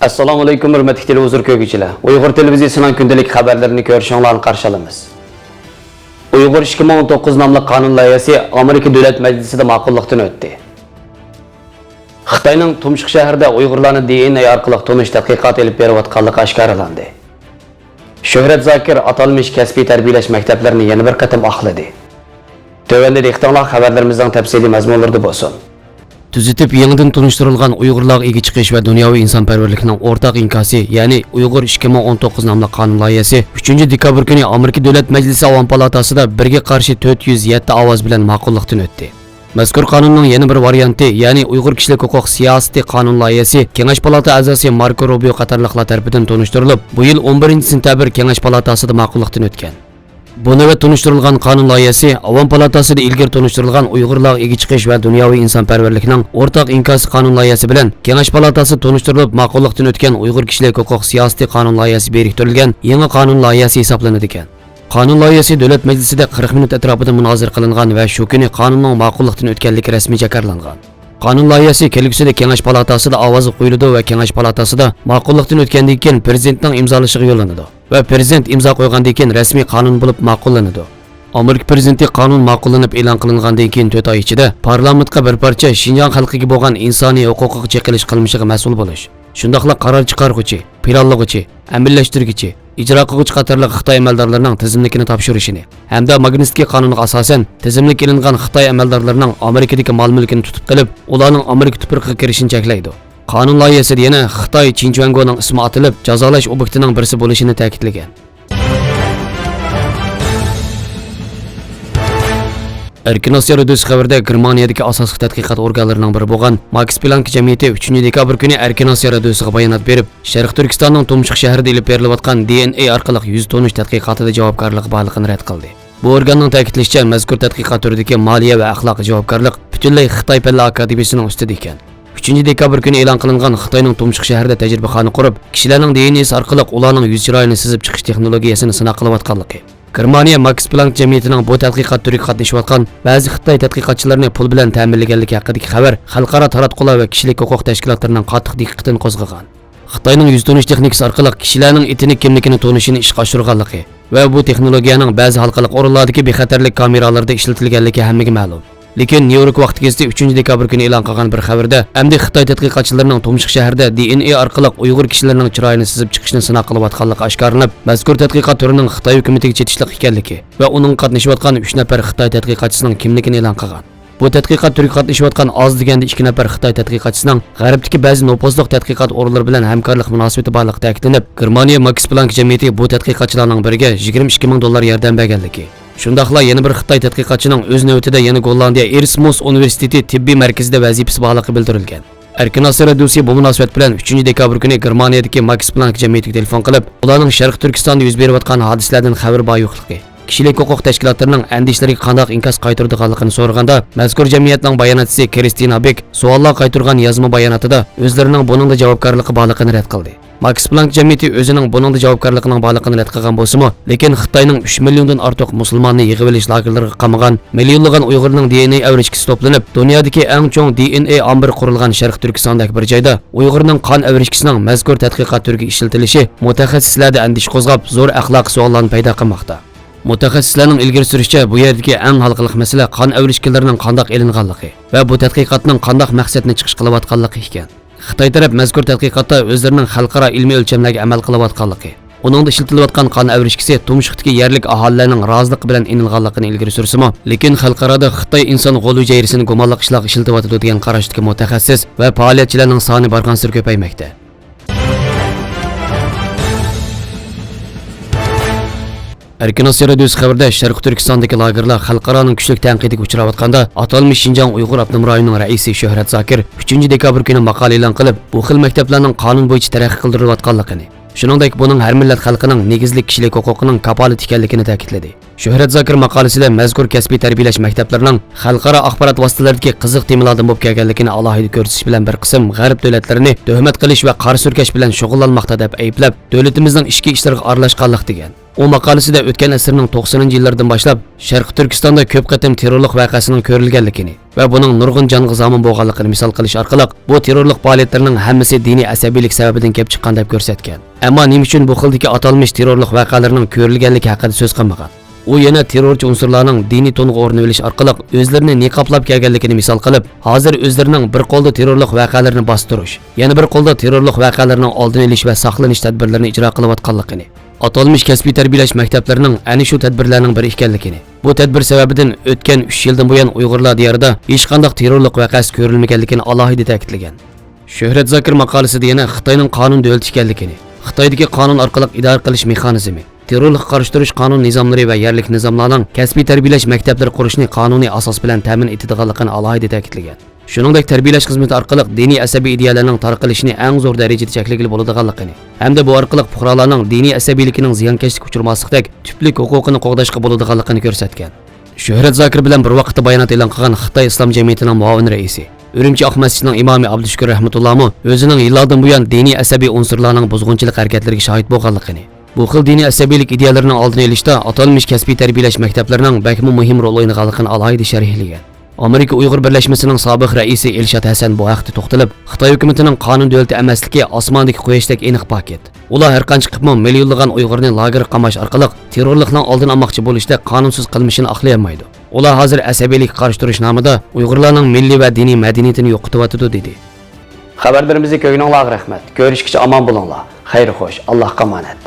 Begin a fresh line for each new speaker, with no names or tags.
Assalomu alaykum hurmatli televizor ko'rguvchilar. Uyg'ur televiziyasining kundalik xabarlarini ko'rishinglarni qarshi olamiz. Uyg'ur 2019 nomli qonun loyihasi Amerika Davlat Majlisida ma'qullikdan o'tdi. Xitoyning Tumshuq shahrida Uyg'urlarni DNA orqali tonish tadqiqoti olib berayotganligi oshkorlandi. Shuhrat Zokir atalmish kasbiy tarbiyalash maktablarini yana bir qatam oqladi. Tövəndə diqqətinizə xəbərlərimizdən təfsili məzmunlarda bo'lsin. Tuzitib yangidan tunishtirilgan Uyg'urlar ega chiqish va dunyoviy insonparvarlikning o'rtaq inkosi, ya'ni Uyg'ur 2019 nomli qonun loyihasi 3-dekabr kuni Amerika Davlat Majlisi Avam palatasida birga qarshi 407 ovoz bilan ma'qullikdan o'tdi. Mazkur qonunning yana bir varianti, ya'ni Uyg'ur kishilik huquq siyosati qonun loyihasi Kengash palata a'zosi Marko Rubio qatorliqlar tomonidan tunishtirilib, bu yil 11-sentabr Kengash palatasida ma'qullikdan o'tgan. Bu navbat tunishtirilgan qonun loyihasi Avam palatasida ilgari tunishtirilgan Uyg'urlar ega chiqish va dunyoviy insonparvarlikning o'rtaq inkosi qonun loyihasi bilan Kengash palatasi tunishtirilib ma'qullikdan o'tgan Uyg'ur kishilik huquq siyosati qonun loyihasi biriktirilgan yangi qonun loyihasi hisoblanadi ekan. Qonun loyihasi Davlat Majlisida 40 minut atrofida munozara qilingan va shu kuni qonunning ma'qullikdan o'tganligi rasmiy jakarlangan. Qonun loyihasi kelgusida Kengash palatasida ovozi qo'yiladi va Kengash palatasida ma'qullikdan o'tgandan keyin prezidentning imzolashiga yo'llanadi va prezident imzo qo'ygandan keyin rasmiy qonun bo'lib ma'qullanadi. Amerika prezidenti qonun ma'qullanib e'lon qilingandan keyin 4 oy ichida parlamentga bir parcha Xinjiang xalqiga bo'lgan insoniy huquqiga cheqilish qilmishiga mas'ul bo'lish, shundaqla qaror chiqarguvchi, planlovchi, amallashtirguvchi, ijro qiluvchi qatorliq Xitoy amaldorlarining tizimlikini topshirishini hamda Magnitskiy qonuniga asosan tizimlik qilingan Xitoy amaldorlarining Amerikadagi mol-mulkini tutib qilib, ularning Amerika tuproqiga kirishini cheklaydi. Qonun loyihasida yana Xitoy Xinjiangning ismi atilib, jazolash obyektining birisi bo'lishini ta'kidlagan. Erkin Osiyo radiosi xabarida Germaniyadagi asosiy tadqiqot organlarining biri bo'lgan Max Planck jamiyati 3-dekabr kuni Erkin Osiyo radiosiga bayonot berib, Sharq Turkistonning Tumshuq shahrida olib berilayotgan DNA orqali yuz tonish tadqiqotida javobgarlik borligini rad qildi. Bu organning ta'kidlashicha, mazkur tadqiqot turidagi moliya va axloqiy javobgarlik butunlay Xitoy Fan akademiyasining ustida ekan. 3-dekabr kuni e'lon qilingan Xitoyning Tumshuq shahrida tajribaxona qurib, kishilarning DNAsi orqali ularning yuz chiroyini sizib chiqish texnologiyasini sinab qilayotganligi. Germaniya Max Planck jamiyatining bu tadqiqot turiga qatnashayotgan ba'zi Xitoy tadqiqotchilarini pul bilan ta'minlaganligi haqidagi xabar xalqaro taratqular va kishilik huquq tashkilotlarining qattiq diqqatini qo'zg'agan. Xitoyning yuz tonish texnikasi orqali kishilarning etnik kimligini tonishini ishga oshirganligi va bu texnologiyaning ba'zi xalqaro o'rinlardagi bexatarlik kameralarida ishlatilganligi hammaga ma'lum. Lekin New York vaqti kezdi 3-dekabr kuni e'lon qilgan bir xabarda hamda Xitoy tadqiqotchilarining Tumshuq shahrida DNA orqali Uyg'ur kishilarning chiroyini sizib chiqishni sinab qilayotganligi oshkorlanib, mazkur tadqiqot turining Xitoy hukumatiga chetishliq ekanligi va uning qatnashayotgan 3 nafar Xitoy tadqiqotchisining kimligini e'lon qilgan. Bu tadqiqot turiga qatnashayotgan oz deganda 2 nafar Xitoy tadqiqotchisining g'arbdagi ba'zi nopozliq tadqiqot o'rinlari bilan hamkorlik munosabati borligi ta'kidlanib, Germaniya Max Planck jamiyati bu tadqiqotchilarning biriga $22,000 yordam berganligi. Shundaqla yana bir Xitoy tadqiqotchining o'z navbatida yana Gollandiya Erasmus universiteti tibbiy markazida vazifasi borligi bildirilgan. Erkin Osiyo radiosi bu munosabat bilan 3-dekabr kuni Germaniyadagi Max Planck jamiyatiga telefon qilib, ularning Sharq Turkistonda yuz berayotgan hodisalardan xabar bor yo'qligi, kishilik huquq tashkilotlarining andishlariga qanday inkos qaytaradiganligini so'raganda, mazkur jamiyatning bayonotchisi Kristina Bek savollar qaytargan yozma bayonotida o'zlarining buningda javobgarligi borligini rad qildi. Max Planck jamiyati o'zining buningda javobgarligining borligini rad qilgan bo'lsa-mu, lekin Xitoyning 3 milliondan ortiq musulmonni yig'ib olish lagerlariga qamagan millionlagan Uyg'urning DNA avrishkisi to'planib, dunyodagi eng chong DNA ombiri qurilgan Sharq Turkistondagi bir joyda Uyg'urning qon avrishkisining mazkur tadqiqot turiga ishlatilishi mutaxassislarda andish qo'zg'ab, zo'r axloqiy savollarni paydo qilmoqda. Mutaxassislarning ilgari surishicha, bu yerdagi eng halqiliq masala qon avrishkilarining qanday elinganligi va bu tadqiqotning qanday maqsadni chiqish qilayotganligi ekan. Xitoy taraf mazkur tadqiqotda o'zlarining xalqaro ilmiy o'lchamlarga amal qilayotganligi, uningda ishlatilayotgan qon avrishkisi Tumshuqdagi yerlik aholilarning roziligi bilan inilganligini ilgari sursimi, lekin xalqaroda Xitoy inson qo'l hujayrasini gumonliq ishlarga ishlatyotdi degan qarashdagi mutaxassis va faoliyatchilarning soni barqansir ko'paymoqda. Erkin Osiyo radiosi xabarida Sharq Turkistondagi lagerlar xalqaroning kuchli tanqidiga uchrayotganda, atalmish Xinjiang Uyg'ur avtonom rayonining raisi Shuhrat Zokir 3-dekabr kuni maqola e'lon qilib, bu xil maktablarning qonun bo'yicha taraqqiy qildirilayotganligini, shuningdek buning har millat xalqining negizlik kishilik huquqining kapolat ekanligini ta'kidladi. Shuhrat Zokir maqolasida mazkur kasbiy tarbiyalash maktablarining xalqaro axborot vositalaridagi qiziq temalardan bo'lib kelganligini alohida ko'rsatish bilan bir qism g'arb davlatlarini tuhmat qilish va qora surkash bilan shug'ullanmoqda deb ayblab, davlatimizning ichki ishlariga aralashganlik degan. U maqolasida o'tgan asrning 90-yillardan boshlab Sharq Turkistonda ko'p qatim terrorlik voqeasining ko'rilganligini va buning nurg'un jonga zomin bo'lganligini misol qilish orqali bu terrorlik faoliyatlarining hammasi diniy asabiylik sababidan kelib chiqqan deb ko'rsatgan. Ammo nima uchun bu xildagi atalmish terrorlik voqealarining ko'rilganligi haqida so'z qilmagan. U yana terrorchi unsurlarning diniy to'nga o'rni olish orqali o'zlarini niqoblab kelganligini misol qilib, hozir o'zlarining bir qo'lda terrorlik voqealarini bostirish, yana bir qo'lda terrorlik voqealarining oldini olish va saqlanish tadbirlarini ijro qilayotganligini, atalmish kasbiy tarbiyalash maktablarining ana shu tadbirlarning biri ekanligini, bu tadbir sababidan o'tgan 3 yildan buyon Uyg'urlar diyorida hech qanday terrorlik voqeasi ko'rilmaganligini alohida ta'kidlagan. Shuhrat Zokir maqolasida yana Xitoyning qonun davlati ekanligini, Xitoydagi qonun orqali idora qilish mexanizmi, terrorlik qarshi turish qonun nizomlari va yerlik nizomlarning kasbiy tarbiyalash maktablari qurishni qonuniy asos bilan ta'min etadiganligini alohida ta'kidlagan. Shuningdek, tarbiyalash xizmati orqali diniy asabiy ideyalarning tarqalishini eng zo'r darajada cheklagili bo'ladiganligini, hamda bu orqali fuqarolarning diniy asabiyligining ziyonkashlik uchirmaslikdek tüplik huquqini qo'g'dashga bo'ladiganligini ko'rsatgan. Shuhrat Zokir bilan bir vaqtda bayonot e'lon qilgan Xitoy Islom jamiyatining muavin raisi, Urumchi Oq masjidining imomi Abdushukur rahmatullohmi o'zining yillardan buyon diniy asabiy unsurlarning buzg'unchilik harakatlariga shohid bo'lganligini, bu xil diniy asabiylik ideyalarining oldini olishda atalmish kasbiy tarbiyalash maktablarining bakmi muhim rol o'ynaganligini alohida sharhlagan. Amerika Uyg'ur birlashmasining sobiq raisi Elshad Hasan bu haqda to'xtalib, Xitoy hukumatining qonun davlati emasligi osmondagi quyoshdak aniq paket. Ular har qancha qilib millionlagan Uyg'urni lager qamash orqali terrorlikning oldini olmoqchi bo'lishda qonunsiz qilmishini oqlayolmaydi. Ular hozir asabiylik qarshi turish nomida Uyg'urlarning milliy va diniy madaniyatini yo'qotyapti dedi. Xabarlarimizni ko'ringlarga rahmat. Ko'rishguncha omon bo'linglar. Xayr xo'sh, Allohga omonat.